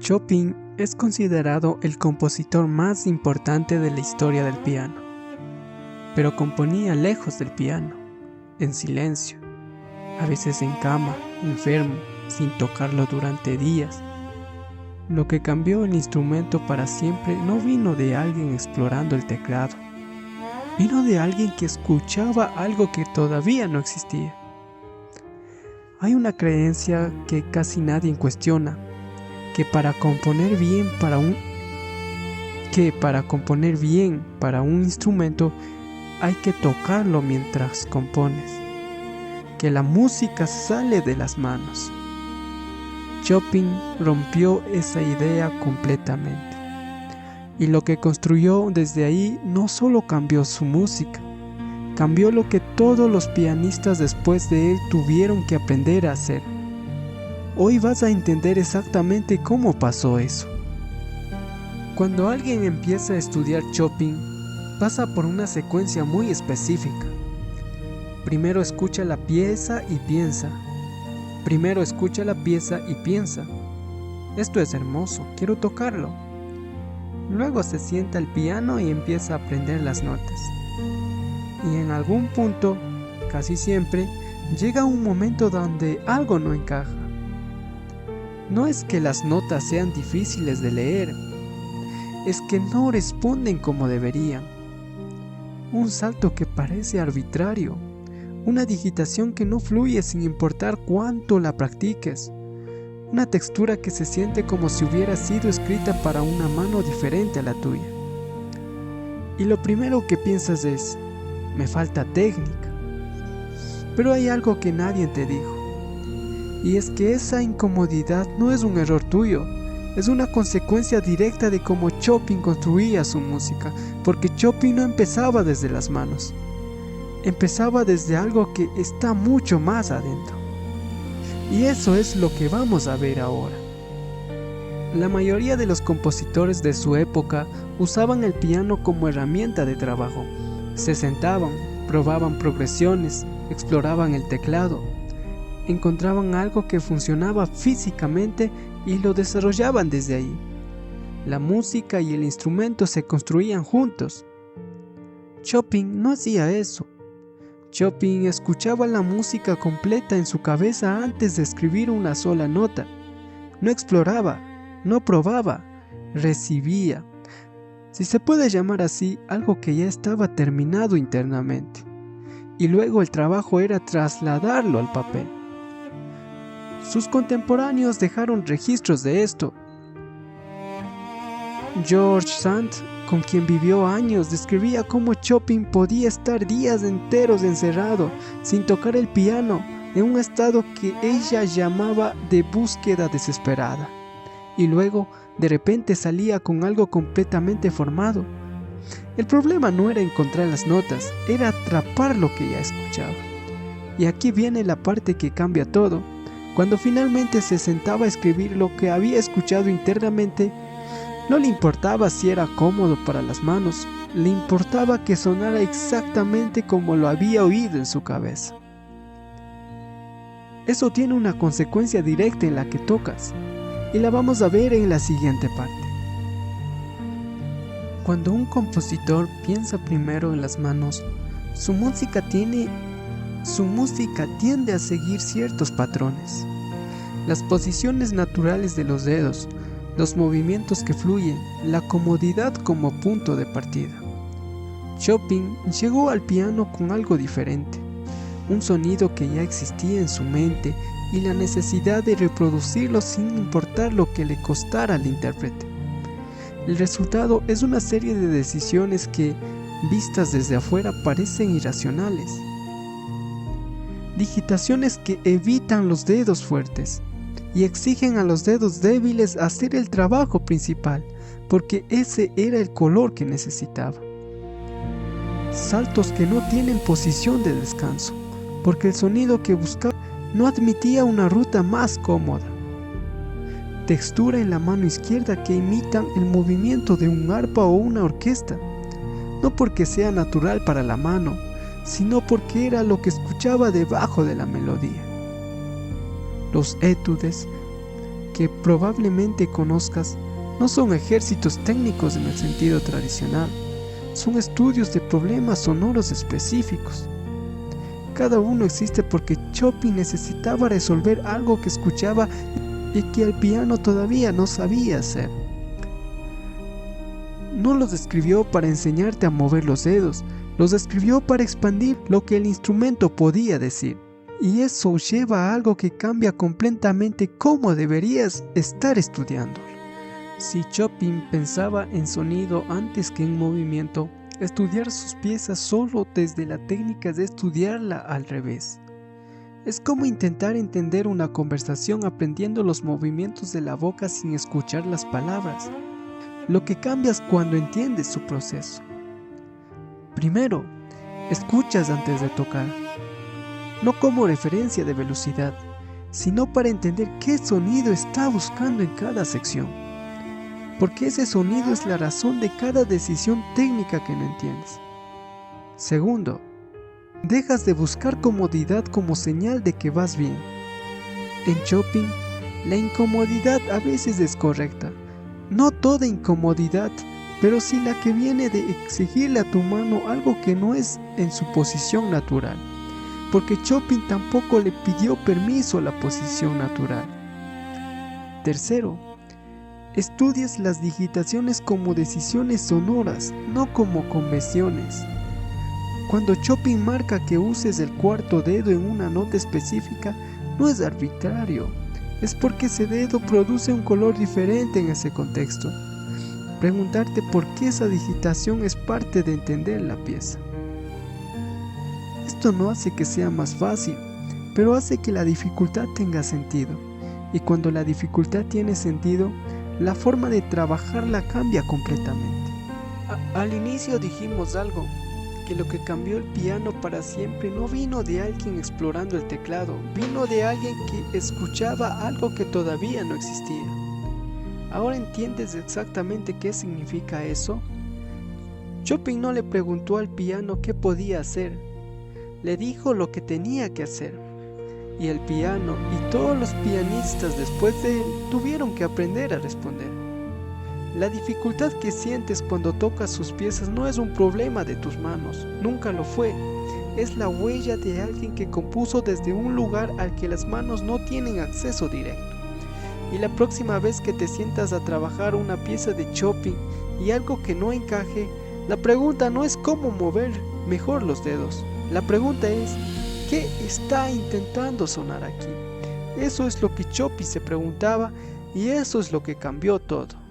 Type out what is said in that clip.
Chopin es considerado el compositor más importante de la historia del piano, pero componía lejos del piano, en silencio, a veces en cama, enfermo, sin tocarlo durante días. Lo que cambió el instrumento para siempre no vino de alguien explorando el teclado, vino de alguien que escuchaba algo que todavía no existía. Hay una creencia que casi nadie cuestiona, que para componer bien para un instrumento hay que tocarlo mientras compones, que la música sale de las manos. Chopin rompió esa idea completamente, y lo que construyó desde ahí no solo cambió su música, cambió lo que todos los pianistas después de él tuvieron que aprender a hacer. Hoy vas a entender exactamente cómo pasó eso. Cuando alguien empieza a estudiar Chopin, pasa por una secuencia muy específica. Primero escucha la pieza y piensa. Esto es hermoso, quiero tocarlo. Luego se sienta al piano y empieza a aprender las notas. Y en algún punto, casi siempre, llega un momento donde algo no encaja. No es que las notas sean difíciles de leer, es que no responden como deberían. Un salto que parece arbitrario, una digitación que no fluye sin importar cuánto la practiques, una textura que se siente como si hubiera sido escrita para una mano diferente a la tuya. Y lo primero que piensas es, me falta técnica. Pero hay algo que nadie te dijo. Y es que esa incomodidad no es un error tuyo, es una consecuencia directa de cómo Chopin construía su música, porque Chopin no empezaba desde las manos, empezaba desde algo que está mucho más adentro. Y eso es lo que vamos a ver ahora. La mayoría de los compositores de su época usaban el piano como herramienta de trabajo. Se sentaban, probaban progresiones, exploraban el teclado, encontraban algo que funcionaba físicamente y lo desarrollaban desde ahí. La música y el instrumento se construían juntos. Chopin no hacía eso. Chopin escuchaba la música completa en su cabeza antes de escribir una sola nota. No exploraba, no probaba, recibía. Si se puede llamar así, algo que ya estaba terminado internamente. Y luego el trabajo era trasladarlo al papel. Sus contemporáneos dejaron registros de esto. George Sand, con quien vivió años, describía cómo Chopin podía estar días enteros encerrado, sin tocar el piano, en un estado que ella llamaba de búsqueda desesperada. Y luego, de repente salía con algo completamente formado. El problema no era encontrar las notas, era atrapar lo que ya escuchaba. Y aquí viene la parte que cambia todo. Cuando finalmente se sentaba a escribir lo que había escuchado internamente, no le importaba si era cómodo para las manos, le importaba que sonara exactamente como lo había oído en su cabeza. Eso tiene una consecuencia directa en la que tocas, y la vamos a ver en la siguiente parte. Cuando un compositor piensa primero en las manos, su música tiende a seguir ciertos patrones. Las posiciones naturales de los dedos, los movimientos que fluyen, la comodidad como punto de partida. Chopin llegó al piano con algo diferente, un sonido que ya existía en su mente y la necesidad de reproducirlo sin importar lo que le costara al intérprete. El resultado es una serie de decisiones que, vistas desde afuera, parecen irracionales. Digitaciones que evitan los dedos fuertes y exigen a los dedos débiles hacer el trabajo principal, porque ese era el color que necesitaba. Saltos que no tienen posición de descanso, porque el sonido que buscaba no admitía una ruta más cómoda. Textura en la mano izquierda que imitan el movimiento de un arpa o una orquesta, no porque sea natural para la mano, sino porque era lo que escuchaba debajo de la melodía. Los études, que probablemente conozcas no son ejércitos técnicos en el sentido tradicional, son estudios de problemas sonoros específicos. Cada uno existe porque Chopin necesitaba resolver algo que escuchaba y que el piano todavía no sabía hacer. No los escribió para enseñarte a mover los dedos, los escribió para expandir lo que el instrumento podía decir. Y eso lleva a algo que cambia completamente cómo deberías estar estudiando. Si Chopin pensaba en sonido antes que en movimiento, estudiar sus piezas solo desde la técnica de estudiarla al revés. Es como intentar entender una conversación aprendiendo los movimientos de la boca sin escuchar las palabras. Lo que cambias cuando entiendes su proceso. Primero, escuchas antes de tocar. No como referencia de velocidad, sino para entender qué sonido está buscando en cada sección. Porque ese sonido es la razón de cada decisión técnica que no entiendes. Segundo, dejas de buscar comodidad como señal de que vas bien. En Chopin, la incomodidad a veces es correcta. No toda incomodidad, pero sí la que viene de exigirle a tu mano algo que no es en su posición natural. Porque Chopin tampoco le pidió permiso a la posición natural. Tercero, estudias las digitaciones como decisiones sonoras, no como convenciones. Cuando Chopin marca que uses el cuarto dedo en una nota específica, no es arbitrario, es porque ese dedo produce un color diferente en ese contexto. Preguntarte por qué esa digitación es parte de entender la pieza. Esto no hace que sea más fácil, pero hace que la dificultad tenga sentido. Y cuando la dificultad tiene sentido, la forma de trabajarla cambia completamente. Al inicio dijimos algo, que lo que cambió el piano para siempre no vino de alguien explorando el teclado, vino de alguien que escuchaba algo que todavía no existía. ¿Ahora entiendes exactamente qué significa eso? Chopin no le preguntó al piano qué podía hacer, le dijo lo que tenía que hacer. Y el piano y todos los pianistas después de él tuvieron que aprender a responder. La dificultad que sientes cuando tocas sus piezas no es un problema de tus manos, nunca lo fue. Es la huella de alguien que compuso desde un lugar al que las manos no tienen acceso directo. Y la próxima vez que te sientas a trabajar una pieza de Chopin y algo que no encaje, la pregunta no es cómo mover mejor los dedos. La pregunta es, ¿qué está intentando sonar aquí? Eso es lo que Chopin se preguntaba y eso es lo que cambió todo.